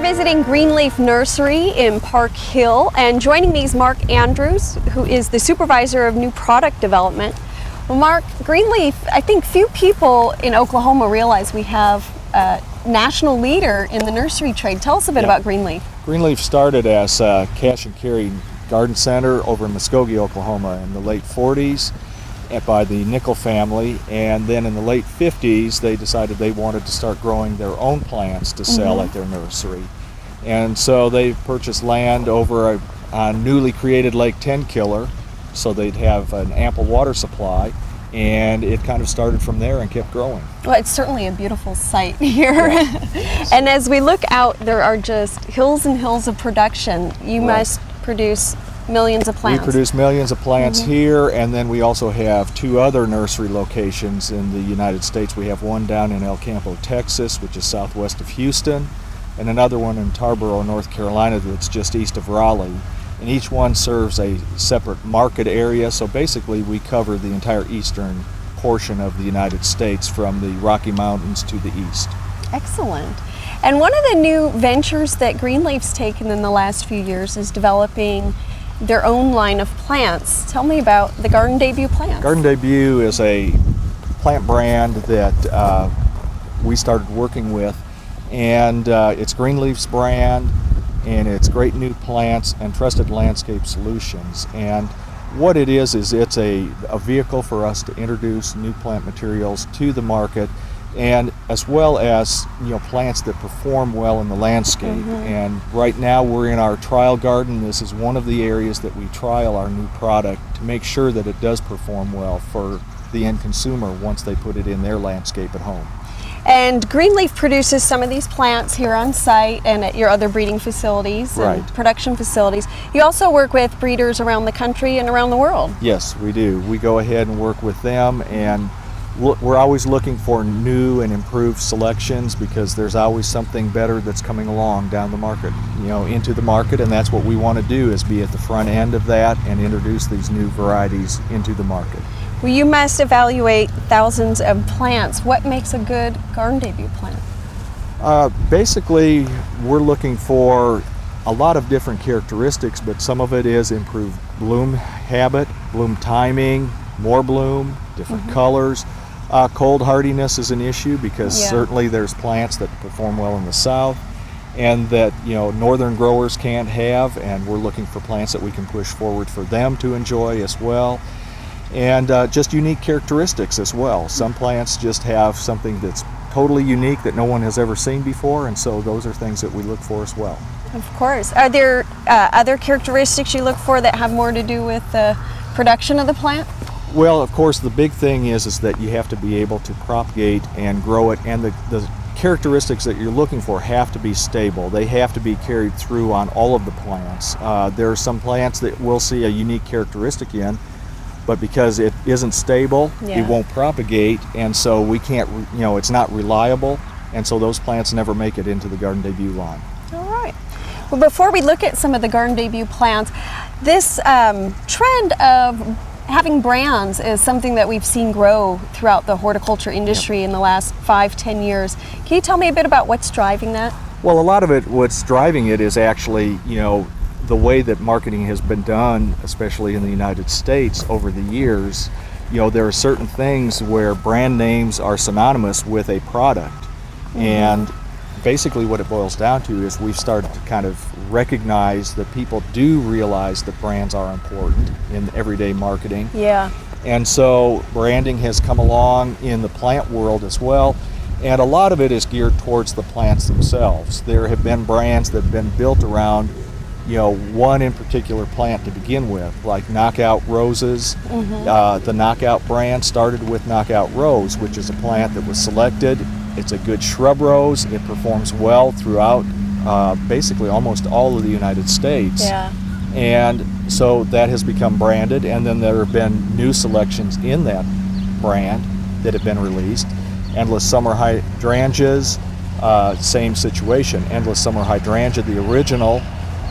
visiting Greenleaf Nursery in Park Hill, and joining me is Mark Andrews, who is the Supervisor of New Product Development. Well, Mark, Greenleaf, I think few people in Oklahoma realize we have a national leader in the nursery trade. Tell us a bit about Greenleaf. Greenleaf started as a cash and carry garden center over in Muskogee, Oklahoma in the late 40s by the Nickel family, and then in the late 50s they decided they wanted to start growing their own plants to sell at their nursery. And so they purchased land over a newly created Lake Tenkiller so they'd have an ample water supply, and it kind of started from there and kept growing. Well, it's certainly a beautiful site here. Yeah. And as we look out, there are just hills and hills of production. You must produce millions of plants. We produce millions of plants here, and then we also have two other nursery locations in the United States. We have one down in El Campo, Texas, which is southwest of Houston, and another one in Tarboro, North Carolina, that's just east of Raleigh. And each one serves a separate market area, so basically we cover the entire eastern portion of the United States from the Rocky Mountains to the east. Excellent. And one of the new ventures that Greenleaf's taken in the last few years is developing their own line of plants. Tell me about the Garden Debut plants. Garden Debut is a plant brand that we started working with, and it's Greenleaf's brand, and it's great new plants and trusted landscape solutions. And what it is it's a vehicle for us to introduce new plant materials to the market, and as well as plants that perform well in the landscape. And right now we're in our trial garden. This is one of the areas that we trial our new product to make sure that it does perform well for the end consumer once they put it in their landscape at home. And Greenleaf produces some of these plants here on site and at your other breeding facilities and production facilities. You also work with breeders around the country and around the world. Yes, we do. We go ahead and work with them, and we're always looking for new and improved selections because there's always something better that's coming along down the market, into the market, and that's what we want to do, is be at the front end of that and introduce these new varieties into the market. Well, you must evaluate thousands of plants. What makes a good Garden Debut plant? Basically, we're looking for a lot of different characteristics, but some of it is improved bloom habit, bloom timing, more bloom, different colors. Cold hardiness is an issue because certainly there's plants that perform well in the south and that northern growers can't have, and we're looking for plants that we can push forward for them to enjoy as well. And just unique characteristics as well. Some plants just have something that's totally unique that no one has ever seen before, and so those are things that we look for as well. Of course. Are there other characteristics you look for that have more to do with the production of the plant? Well, of course, the big thing is that you have to be able to propagate and grow it, and the characteristics that you're looking for have to be stable. They have to be carried through on all of the plants. There are some plants that we'll see a unique characteristic in, but because it isn't stable, it won't propagate, and so we can't, it's not reliable, and so those plants never make it into the Garden Debut line. All right. Well, before we look at some of the Garden Debut plants, this trend of having brands is something that we've seen grow throughout the horticulture industry in the last 5-10 years. Can you tell me a bit about what's driving that? Well, a lot of it, what's driving it is actually, the way that marketing has been done, especially in the United States over the years. There are certain things where brand names are synonymous with a product. And basically what it boils down to is we've started to kind of recognize that people do realize that brands are important in everyday marketing. Yeah. And so branding has come along in the plant world as well. And a lot of it is geared towards the plants themselves. There have been brands that have been built around one in particular plant to begin with, like Knockout Roses. The Knockout brand started with Knockout Rose, which is a plant that was selected. It's a good shrub rose. It performs well throughout basically almost all of the United States. Yeah. And so that has become branded, and then there have been new selections in that brand that have been released. Endless Summer Hydrangeas, same situation. Endless Summer Hydrangea, the original,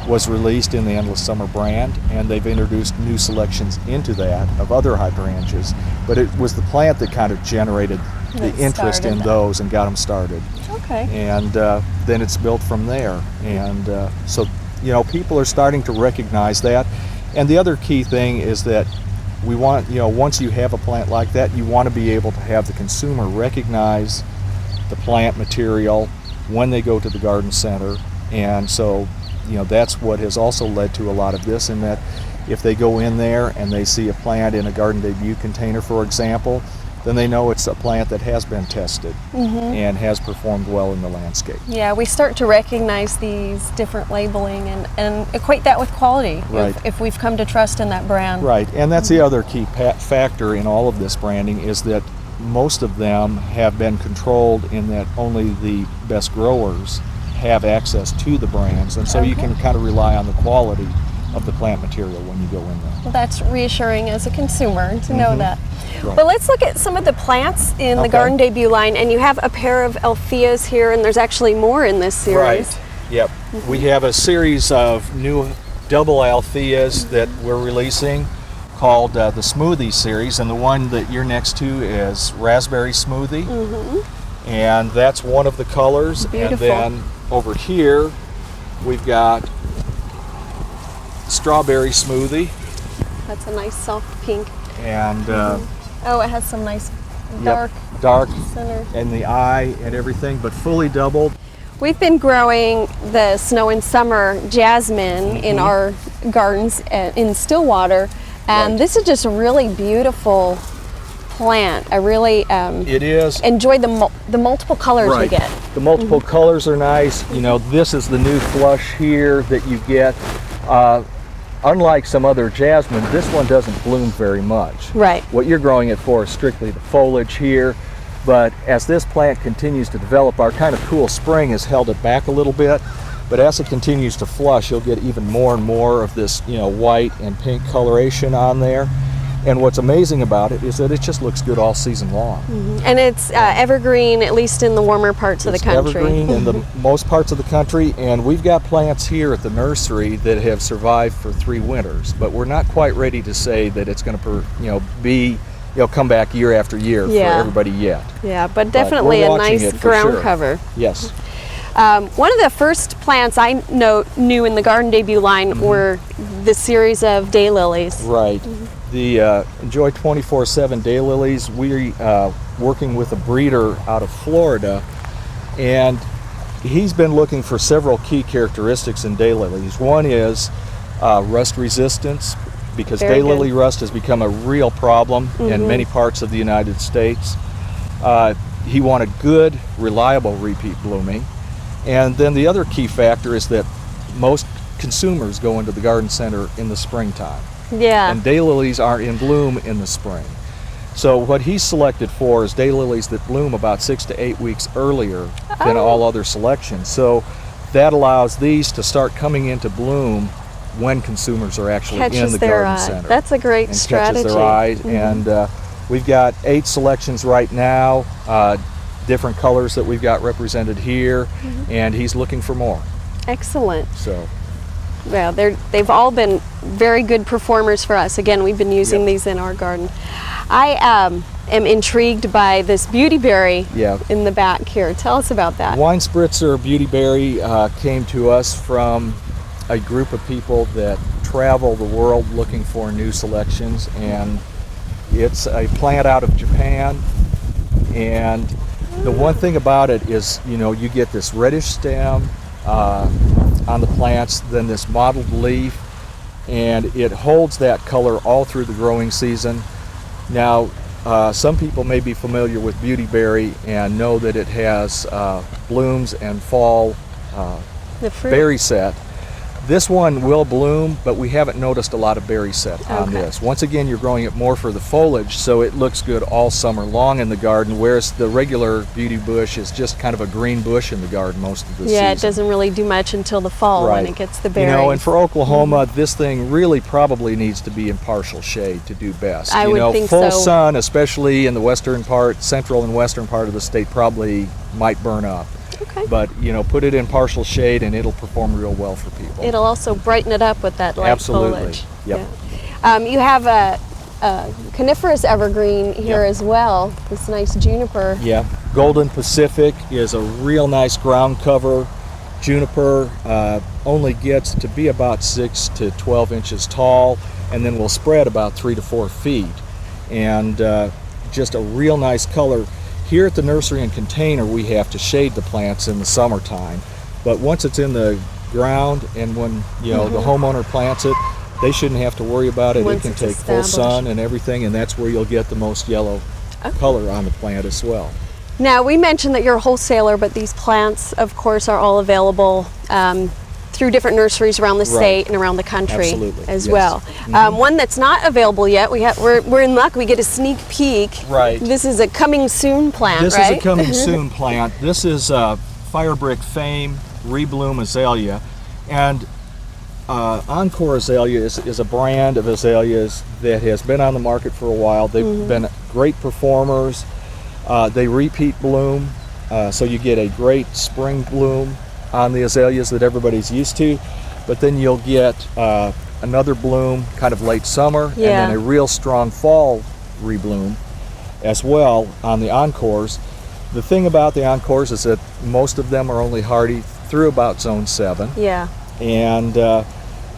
was released in the Endless Summer brand, and they've introduced new selections into that of other hydrangeas. But it was the plant that kind of generated the interest in those and got them started. Okay. And then it's built from there. And so, you know, people are starting to recognize that. And the other key thing is that we want, you know, once you have a plant like that, you want to be able to have the consumer recognize the plant material when they go to the garden center. And so, you know, that's what has also led to a lot of this, in that if they go in there and they see a plant in a garden debut container, for example, then they know it's a plant that has been tested and has performed well in the landscape. Yeah, we start to recognize these different labeling and equate that with quality, Right. if we've come to trust in that brand. Right, and that's the other key factor in all of this branding, is that most of them have been controlled in that only the best growers have access to the brands, and so you can kind of rely on the quality of the plant material when you go in there. Well, that's reassuring as a consumer to know that. Right. But let's look at some of the plants in the Garden Debut line, and you have a pair of Altheas here, and there's actually more in this series. Right, yep. We have a series of new double Altheas that we're releasing called the Smoothie series, and the one that you're next to is Raspberry Smoothie. And that's one of the colors. Beautiful. And then over here we've got Strawberry Smoothie. That's a nice soft pink. And Oh, it has some nice dark dark center. in the eye and everything, but fully doubled. We've been growing the Snow and Summer Jasmine in our gardens in Stillwater, and Right. this is just a really beautiful plant. I really It is. enjoy the multiple colors we Right. get. The multiple colors are nice. You know, this is the new flush here that you get. Unlike some other jasmine, this one doesn't bloom very much. Right. What you're growing it for is strictly the foliage here. But as this plant continues to develop, our kind of cool spring has held it back a little bit. But as it continues to flush, you'll get even more and more of this, you know, white and pink coloration on there. And what's amazing about it is that it just looks good all season long. And it's evergreen, at least in the warmer parts of the It's country. evergreen in the most parts of the country, and we've got plants here at the nursery that have survived for 3 winters, but we're not quite ready to say that it's going to come back year after year Yeah. for everybody yet. Yeah, but definitely we're a watching nice it for ground sure. cover. Yes. One of the first plants I knew in the Garden Debut line were the series of daylilies. Right. The Enjoy 24/7 daylilies, we're working with a breeder out of Florida, and he's been looking for several key characteristics in daylilies. One is rust resistance, because Very daylily good. rust has become a real problem in many parts of the United States. He wanted good, reliable repeat blooming. And then the other key factor is that most consumers go into the garden center in the springtime. Yeah. And daylilies are in bloom in the spring. So what he's selected for is daylilies that bloom about 6 to 8 weeks earlier than all other selections. So that allows these to start coming into bloom when consumers are actually in Catches the their garden eye. center. That's a great and strategy. catches their eye. And we've got 8 selections right now, different colors that we've got represented here, and he's looking for more. Excellent. So Well, they've all been very good performers for us. Again, we've been using these in our garden. I am intrigued by this beautyberry in the back here. Tell us about that. Wine Spritzer beautyberry came to us from a group of people that travel the world looking for new selections, and it's a plant out of Japan. And the one thing about it is, you know, you get this reddish stem on the plants, then this mottled leaf, and it holds that color all through the growing season. Now, some people may be familiar with beautyberry and know that it has blooms and fall The fruit. berry set. This one will bloom, but we haven't noticed a lot of berry set on this. Once again, you're growing it more for the foliage, so it looks good all summer long in the garden, whereas the regular beauty bush is just kind of a green bush in the garden most of the season. Yeah, it doesn't really do much until the fall when it gets the berries. You know, and for Oklahoma, this thing really probably needs to be in partial shade to do best. I would think full so. sun, especially in the western part, central and western part of the state, probably might burn up. Okay. But, you know, put it in partial shade and it'll perform real well for people. It'll also brighten it up with that light Absolutely. foliage. Yep. Yeah. You have coniferous evergreen here Yep. as well. This nice juniper. Yeah, Golden Pacific is a real nice ground cover. Juniper only gets to be about 6 to 12 inches tall, and then will spread about 3 to 4 feet. And just a real nice color. Here at the nursery and container, we have to shade the plants in the summertime. But once it's in the ground, and when the homeowner plants it, they shouldn't have to worry about it. Once it can it's take full established. sun and everything, and that's where you'll get the most yellow color on the plant as well. Now, we mentioned that you're a wholesaler, but these plants, of course, are all available through different nurseries around the state and around the country Absolutely, as yes. well. One that's not available yet, we're in luck, we get a sneak peek. Right. This is a coming soon plant, This right? is a coming soon plant. This is Firebrick Fame Rebloom Azalea, and Encore Azalea is a brand of azaleas that has been on the market for a while. They've been great performers. They repeat bloom, so you get a great spring bloom on the azaleas that everybody's used to, but then you'll get another bloom kind of late summer, and then a real strong fall rebloom as well on the Encores. The thing about the Encores is that most of them are only hardy through about zone 7. Yeah. And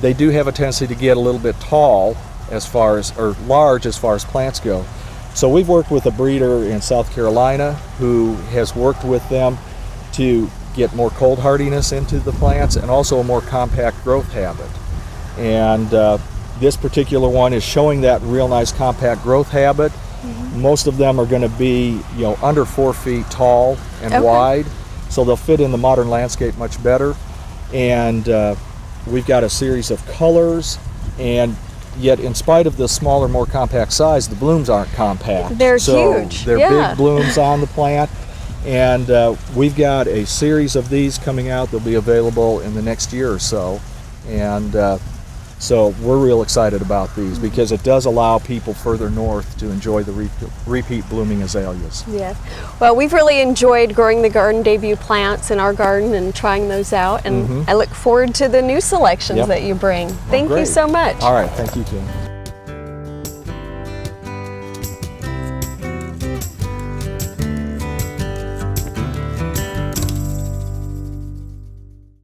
they do have a tendency to get a little bit tall as far as, or large as far as plants go. So we've worked with a breeder in South Carolina who has worked with them to get more cold hardiness into the plants and also a more compact growth habit. And this particular one is showing that real nice compact growth habit. Most of them are going to be under 4 feet tall and wide, so they'll fit in the modern landscape much better. And we've got a series of colors, and yet in spite of the smaller, more compact size, the blooms aren't compact. They're so huge. They're Yeah. big blooms on the plant. And we've got a series of these coming out that'll be available in the next year or so. And so we're real excited about these because it does allow people further north to enjoy the repeat blooming azaleas. Yes. Well, we've really enjoyed growing the garden debut plants in our garden and trying those out, and I look forward to the new selections Yep. that you bring. Thank you Great. so much. All right, thank you, Kim.